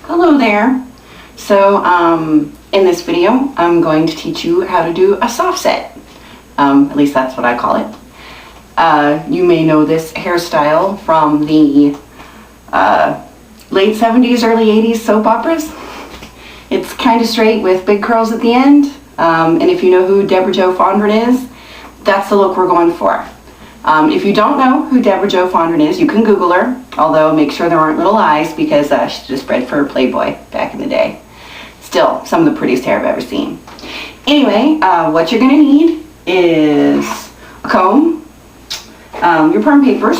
Hello there. So in this video I'm going to teach you how to do a soft set. At least that's what I call it. You may know this hairstyle from the late 70s, early 80s soap operas. It's kind of straight with big curls at the end. And if you know who Deborah Jo Fondren is, that's the look we're going for. If you don't know who Deborah Jo Fondren is, you can Google her, although make sure there aren't little eyes because she just bred for Playboy back in the day. Still, some of the prettiest hair I've ever seen. Anyway, what you're going to need is a comb, your perm papers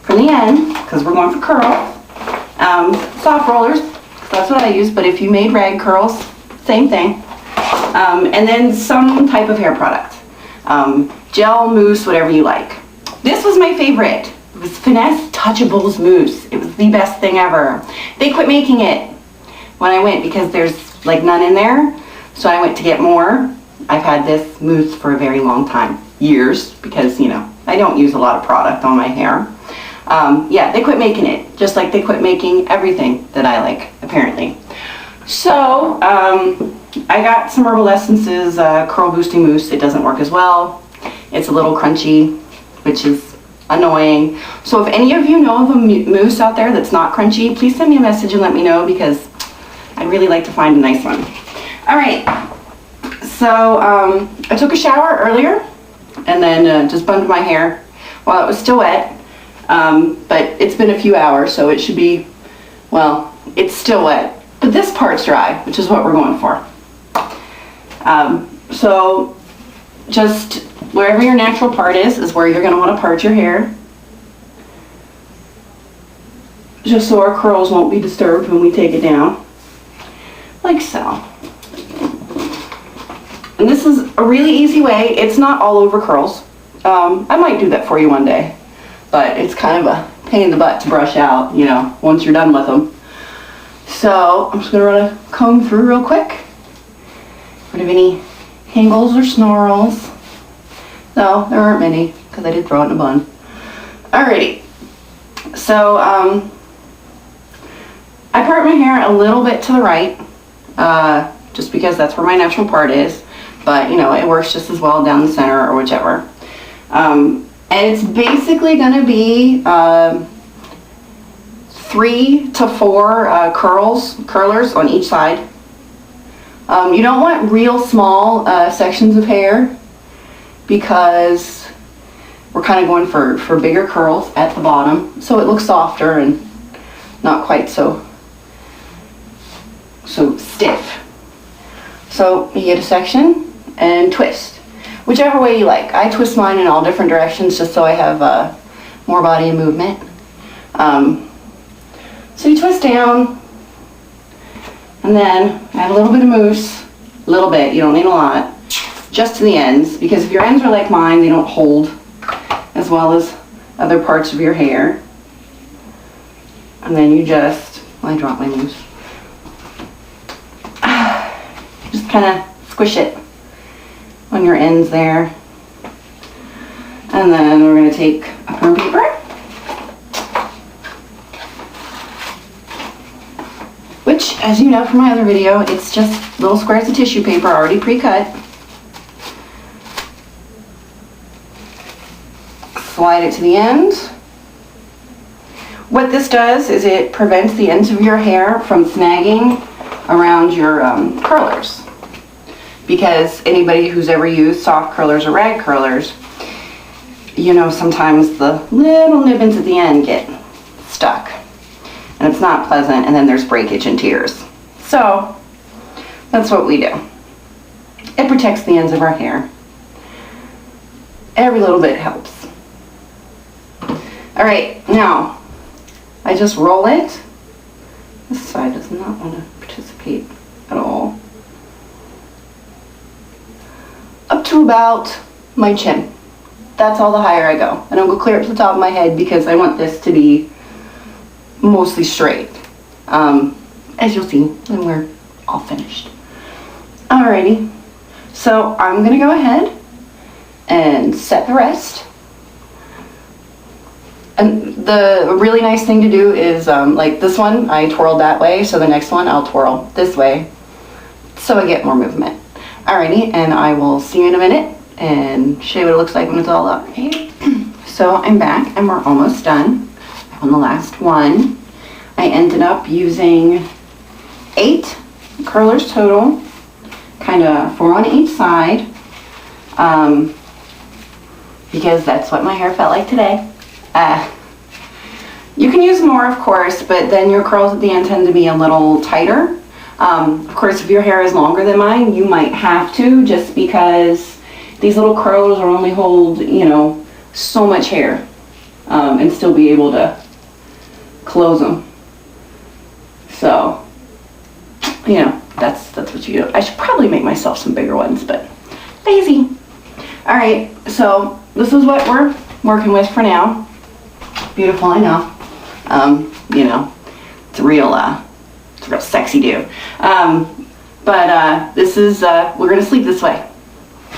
for the end, because we're going for curls, soft rollers, that's what I use, but if you made rag curls, same thing, and then some type of hair product. Gel, mousse, whatever you like. This was my favorite. It was Finesse Touchables Mousse. It was the best thing ever. They quit making it when I went because there's like none in there. So I went to get more. I've had this mousse for a very long time. Years, because you know, I don't use a lot of product on my hair. Yeah, they quit making it. Just like they quit making everything that I like, apparently. So, I got some Herbal Essences Curl Boosting Mousse. It doesn't work as well. It's a little crunchy, which is annoying. So if any of you know of a mousse out there that's not crunchy, please send me a message and let me know because I'd really like to find a nice one. All right, so I took a shower earlier and then just bundled my hair while it was still wet. But it's been a few hours, so it should be, well, it's still wet. But this part's dry, which is what we're going for. So just wherever your natural part is where you're going to want to part your hair. Just so our curls won't be disturbed when we take it down. Like so. And this is a really easy way. It's not all over curls. I might do that for you one day. But it's kind of a pain in the butt to brush out, you know, once you're done with them. So I'm just going to run a comb through real quick. Rid of any tangles or snarls. No, there aren't many because I did throw it in a bun. Alrighty. So I part my hair a little bit to the right, just because that's where my natural part is. But you know, it works just as well down the center or whichever. And it's basically going to be 3 to 4 curlers on each side. You don't want real small sections of hair because we're kind of going for bigger curls at the bottom, so it looks softer and not quite so stiff. So you get a section and twist, whichever way you like. I twist mine in all different directions just so I have more body and movement. So you twist down and then add a little bit of mousse, a little bit, you don't need a lot, just to the ends, because if your ends are like mine, they don't hold as well as other parts of your hair. And then you just, well, I dropped my mousse, just kind of squish it on your ends there. And then we're going to take a perm paper, which, as you know from my other video, it's just little squares of tissue paper already pre-cut. Slide it to the end. What this does is it prevents the ends of your hair from snagging around your curlers. Because anybody who's ever used soft curlers or rag curlers, you know, sometimes the little nibbins at the end get stuck. And it's not pleasant, and then there's breakage and tears. So that's what we do. It protects the ends of our hair. Every little bit helps. All right, now I just roll it. This side does not want to participate at all. Up to about my chin. That's all the higher I go. I don't go clear up to the top of my head because I want this to be mostly straight, as you'll see when we're all finished. Alrighty, so I'm gonna go ahead and set the rest. And the really nice thing to do is, like this one, I twirled that way, so the next one I'll twirl this way, so I get more movement. Alrighty, and I will see you in a minute and show you what it looks like when it's all up. Okay. So I'm back and we're almost done on the last one. I ended up using 8 curlers total, kind of 4 on each side, because that's what my hair felt like today. You can use more, of course, but then your curls at the end tend to be a little tighter. Of course, if your hair is longer than mine, you might have to, just because these little curlers will only hold, you know, so much hair, and still be able to close them. So, you know, that's what you do. I should probably make myself some bigger ones, but lazy. All right, so this is what we're working with for now. Beautiful, I know. You know, it's a real sexy do. But this is, we're gonna sleep this way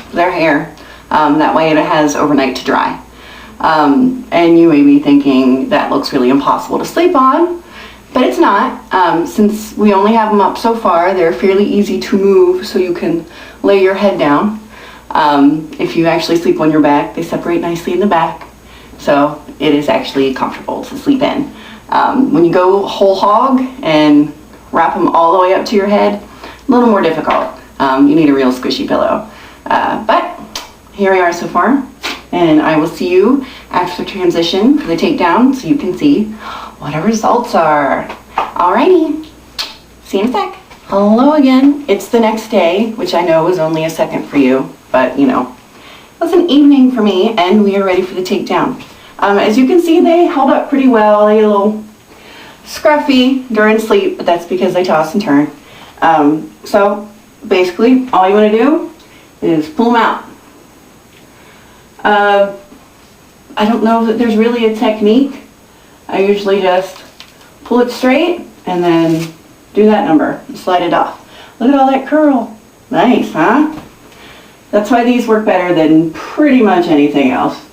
with our hair. That way it has overnight to dry. And you may be thinking that looks really impossible to sleep on, but it's not. Since we only have them up so far, they're fairly easy to move, so you can lay your head down. If you actually sleep on your back, they separate nicely in the back, so it is actually comfortable to sleep in. When you go whole hog and wrap them all the way up to your head, a little more difficult. You need a real squishy pillow. But here we are so far, and I will see you after the transition for the takedown so you can see what our results are. Alrighty, see you in a sec. Hello again. It's the next day, which I know was only a second for you, but you know, it was an evening for me, and we are ready for the takedown. As you can see, they held up pretty well. They get a little scruffy during sleep, but that's because they toss and turn. So basically, all you want to do is pull them out. I don't know that there's really a technique. I usually just pull it straight and then do that number and slide it off. Look at all that curl. Nice, huh? That's why these work better than pretty much anything else.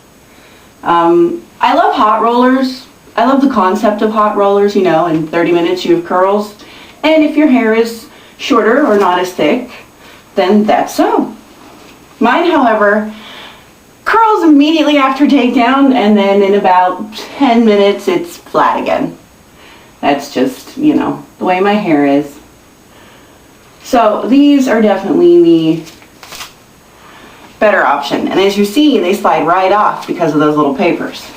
I love hot rollers. I love the concept of hot rollers, you know, in 30 minutes you have curls. And if your hair is shorter or not as thick, then that's so. Mine, however, curls immediately after takedown, and then in about 10 minutes it's flat again. That's just, you know, the way my hair is. So these are definitely the better option. And as you see, they slide right off because of those little papers.